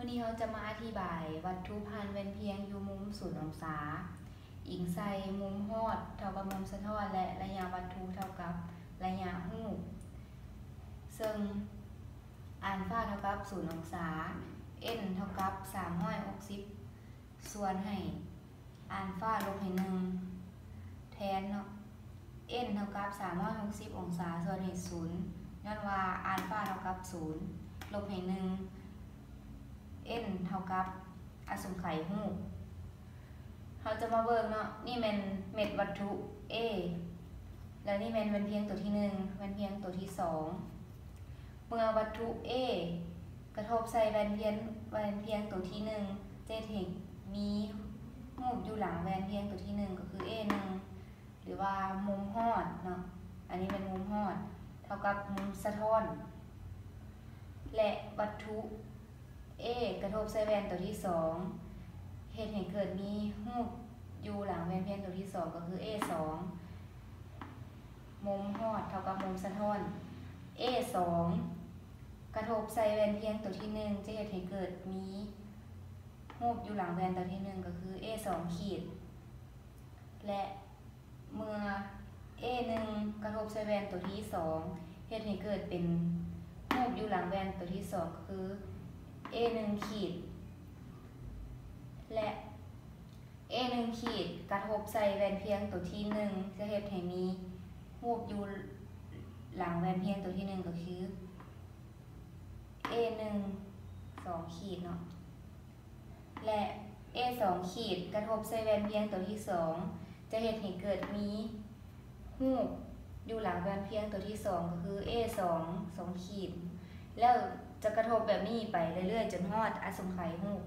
มื่อนี้เราจะมาอธิบายวัตถุผ่านแว่นเพียงอยู่มุม0 องศาอิงใส่มุมฮอดเท่ากับมุมสะท้อนและระยะวัตถุเท่ากับระยะรูปซึ่งอัลฟาเท่ากับ0 องศา n เท่ากับ360ส่วนให้อัลฟาลบให้1แทนเนาะ n เท่ากับ360 องศาส่วนให้0ย้อนว่าอัลฟาเท่ากับ0ลบให้1n เท่ากับอสมไขยรูปเราจะมาเบิ่งเนาะนี่เป็นเม็ดวัตถุ A แล้วนี่เป็นแว่นเพียงตัวที่1แว่นเพียงตัวที่2เมื่อวัตถุ A กระทบใส่แว่นเพียงตัวที่1จะเห็นมีรูปอยู่หลังแว่นเพียงตัวที่1ก็คือ A1 หรือว่ามุมฮอดเนาะอันนี้เป็นมุมฮอดเท่ากับมุมสะท้อนและวัตถุ A กระทบใส่แว่นตัวที่2เฮ็ดให้เกิดมีรูปอยู่หลังแว่นเพียงตัวที่2ก็คือ A2 มุมฮอดเท่ากับมุมสะท้อน A2 กระทบใส่แว่นเพียงตัวที่1จะเฮ็ดให้เกิดมีรูปอยู่หลังแว่นตัวที่1ก็คือ A2 ขีดและเมื่อ A1 กระทบใส่แว่นตัวที่2เฮ็ดให้เกิดเป็นรูปอยู่หลังแว่นตัวที่2ก็คือA1 ขีดและ A1 ขีดกระทบใส่แว่นเพียงตัวที่1จะเฮ็ดให้มีรูปอยู่หลังแว่นเพียงตัวที่1ก็คือ A1 2ขีดเนาะและ A2 ขีดกระทบใส่แว่นเพียงตัวที่2จะเฮ็ดให้เกิดมีรูปอยู่หลังแว่นเพียงตัวที่2ก็คือ A2 2ขีดแล้วจะกระทบแบบนี้ไปเรื่อยๆจนฮอดอสมไขยรูป